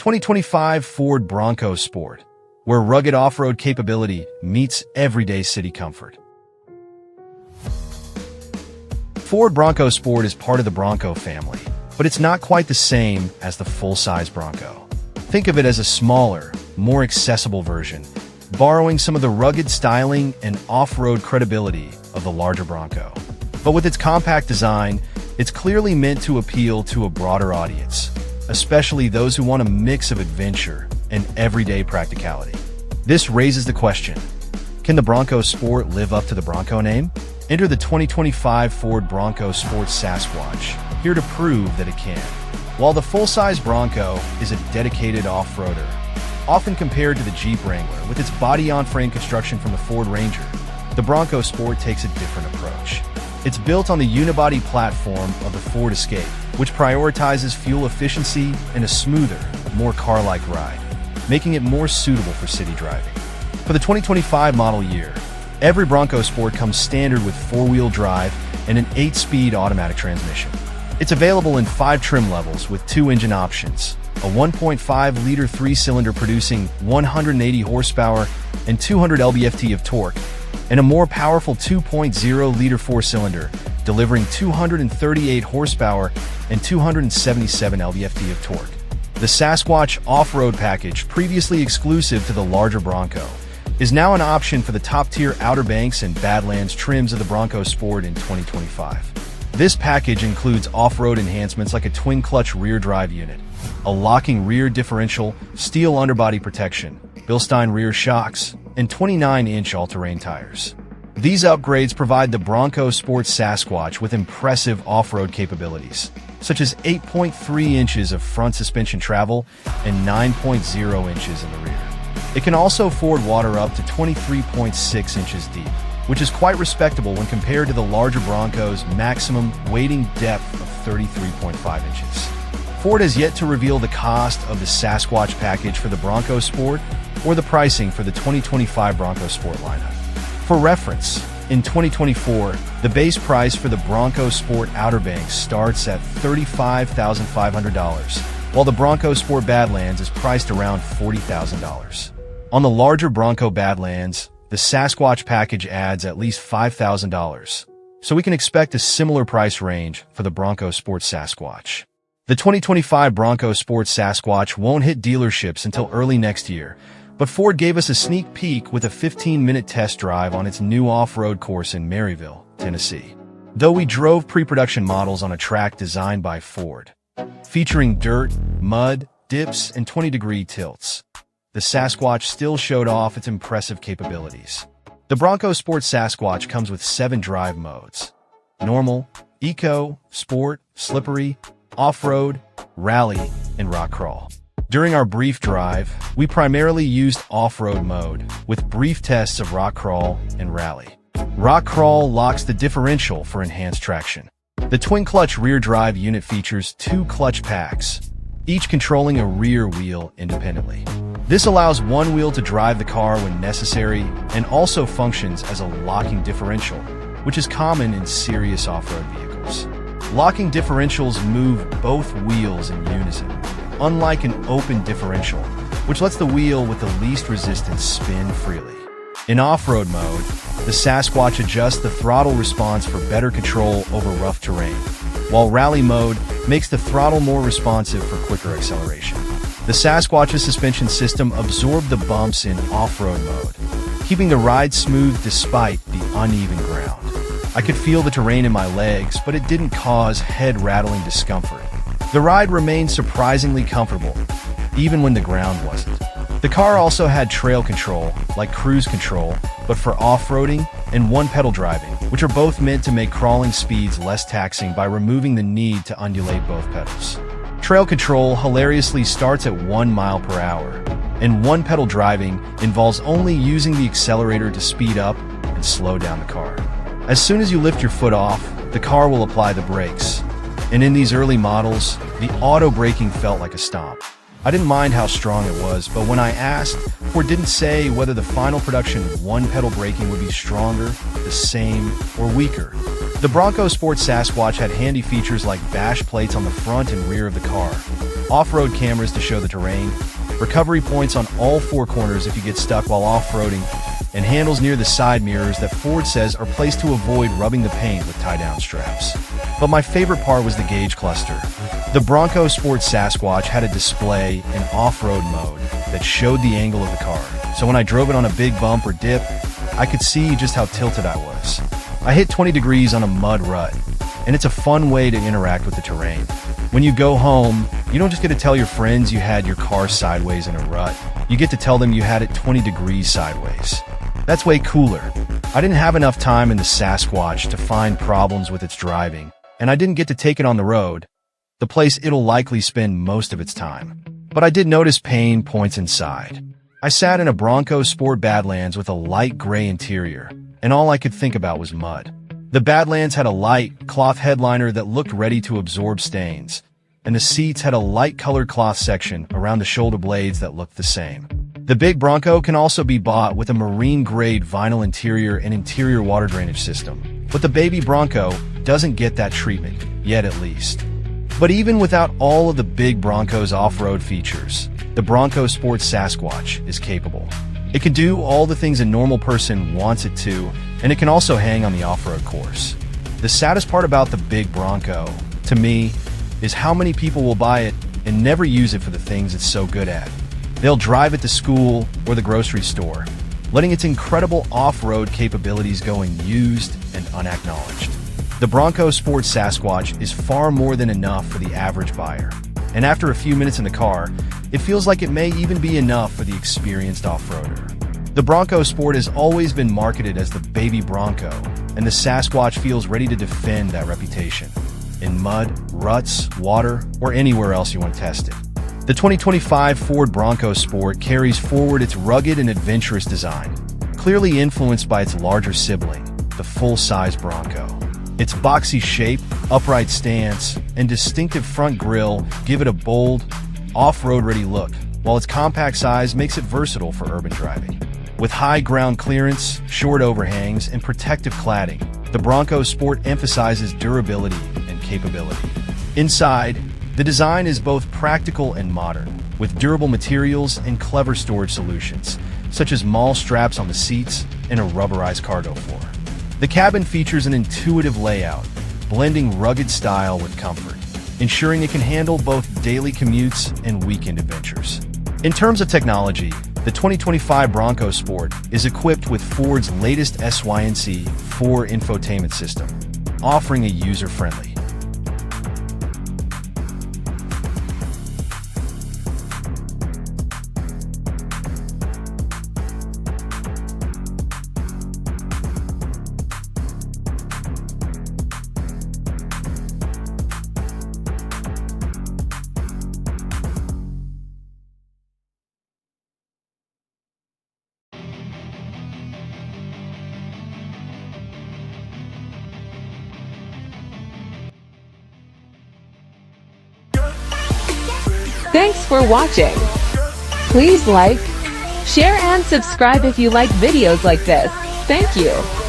2025 Ford Bronco Sport, where rugged off-road capability meets everyday city comfort. Ford Bronco Sport is part of the Bronco family, but it's not quite the same as the full-size Bronco. Think of it as a smaller, more accessible version, borrowing some of the rugged styling and off-road credibility of the larger Bronco. But with its compact design, it's clearly meant to appeal to a broader audience, especially those who want a mix of adventure and everyday practicality. This raises the question, can the Bronco Sport live up to the Bronco name? Enter the 2025 Ford Bronco Sport Sasquatch, here to prove that it can. While the full-size Bronco is a dedicated off-roader, often compared to the Jeep Wrangler with its body-on-frame construction from the Ford Ranger, the Bronco Sport takes a different approach. It's built on the unibody platform of the Ford Escape, which prioritizes fuel efficiency and a smoother, more car-like ride, making it more suitable for city driving. For the 2025 model year, every Bronco Sport comes standard with four-wheel drive and an 8-speed automatic transmission. It's available in 5 trim levels with 2 engine options, a 1.5-liter 3-cylinder producing 180 horsepower and 200 lb-ft of torque, and a more powerful 2.0-liter 4-cylinder, delivering 238 horsepower and 277 lb-ft of torque. The Sasquatch Off-Road Package, previously exclusive to the larger Bronco, is now an option for the top-tier Outer Banks and Badlands trims of the Bronco Sport in 2025. This package includes off-road enhancements like a twin-clutch rear drive unit, a locking rear differential, steel underbody protection, Bilstein rear shocks, and 29-inch all-terrain tires. These upgrades provide the Bronco Sport Sasquatch with impressive off-road capabilities, such as 8.3 inches of front suspension travel and 9.0 inches in the rear. It can also ford water up to 23.6 inches deep, which is quite respectable when compared to the larger Bronco's maximum wading depth of 33.5 inches. Ford has yet to reveal the cost of the Sasquatch package for the Bronco Sport or the pricing for the 2025 Bronco Sport lineup. For reference, in 2024, the base price for the Bronco Sport Outer Banks starts at $35,500, while the Bronco Sport Badlands is priced around $40,000. On the larger Bronco Badlands, the Sasquatch package adds at least $5,000, so we can expect a similar price range for the Bronco Sport Sasquatch. The 2025 Bronco Sport Sasquatch won't hit dealerships until early next year, but Ford gave us a sneak peek with a 15-minute test drive on its new off-road course in Maryville, Tennessee. Though we drove pre-production models on a track designed by Ford, featuring dirt, mud, dips, and 20-degree tilts, the Sasquatch still showed off its impressive capabilities. The Bronco Sport Sasquatch comes with 7 drive modes: normal, eco, sport, slippery, off-road, rally, and rock crawl. During our brief drive, we primarily used off-road mode, with brief tests of rock crawl and rally. Rock crawl locks the differential for enhanced traction. The twin-clutch rear drive unit features 2 clutch packs, each controlling a rear wheel independently. This allows one wheel to drive the car when necessary and also functions as a locking differential, which is common in serious off-road vehicles. Locking differentials move both wheels in unison, unlike an open differential, which lets the wheel with the least resistance spin freely. In off-road mode, the Sasquatch adjusts the throttle response for better control over rough terrain, while rally mode makes the throttle more responsive for quicker acceleration. The Sasquatch's suspension system absorbed the bumps in off-road mode, keeping the ride smooth despite the uneven ground. I could feel the terrain in my legs, but it didn't cause head-rattling discomfort. The ride remained surprisingly comfortable, even when the ground wasn't. The car also had trail control, like cruise control, but for off-roading, and one-pedal driving, which are both meant to make crawling speeds less taxing by removing the need to undulate both pedals. Trail control hilariously starts at 1 mile per hour, and one-pedal driving involves only using the accelerator to speed up and slow down the car. As soon as you lift your foot off, the car will apply the brakes, and in these early models, the auto braking felt like a stomp. I didn't mind how strong it was, but when I asked, Ford didn't say whether the final production one-pedal braking would be stronger, the same, or weaker. The Bronco Sport Sasquatch had handy features like bash plates on the front and rear of the car, off-road cameras to show the terrain, recovery points on all four corners if you get stuck while off-roading, and handles near the side mirrors that Ford says are placed to avoid rubbing the paint with tie-down straps. But my favorite part was the gauge cluster. The Bronco Sport Sasquatch had a display in off-road mode that showed the angle of the car, so when I drove it on a big bump or dip, I could see just how tilted I was. I hit 20 degrees on a mud rut, and it's a fun way to interact with the terrain. When you go home, you don't just get to tell your friends you had your car sideways in a rut. You get to tell them you had it 20 degrees sideways. That's way cooler. I didn't have enough time in the Sasquatch to find problems with its driving, and I didn't get to take it on the road, the place it'll likely spend most of its time. But I did notice pain points inside. I sat in a Bronco Sport Badlands with a light gray interior, and all I could think about was mud. The Badlands had a light, cloth headliner that looked ready to absorb stains, and the seats had a light-colored cloth section around the shoulder blades that looked the same. The big Bronco can also be bought with a marine-grade vinyl interior and interior water drainage system, but the baby Bronco doesn't get that treatment, yet at least. But even without all of the big Bronco's off-road features, the Bronco Sport Sasquatch is capable. It can do all the things a normal person wants it to, and it can also hang on the off-road course. The saddest part about the big Bronco, to me, is how many people will buy it and never use it for the things it's so good at. They'll drive it to school or the grocery store, letting its incredible off-road capabilities go unused and unacknowledged. The Bronco Sport Sasquatch is far more than enough for the average buyer, and after a few minutes in the car, it feels like it may even be enough for the experienced off-roader. The Bronco Sport has always been marketed as the baby Bronco, and the Sasquatch feels ready to defend that reputation. In mud, ruts, water, or anywhere else you want to test it. The 2025 Ford Bronco Sport carries forward its rugged and adventurous design, clearly influenced by its larger sibling, the full-size Bronco. Its boxy shape, upright stance, and distinctive front grille give it a bold, off-road ready look, while its compact size makes it versatile for urban driving. With high ground clearance, short overhangs, and protective cladding, the Bronco Sport emphasizes durability and capability. Inside, the design is both practical and modern, with durable materials and clever storage solutions, such as mall straps on the seats and a rubberized cargo floor. The cabin features an intuitive layout, blending rugged style with comfort, ensuring it can handle both daily commutes and weekend adventures. In terms of technology, the 2025 Bronco Sport is equipped with Ford's latest SYNC 4 infotainment system, offering a user-friendly, Thanks for watching. Please like, share and subscribe if you like videos like this. Thank you.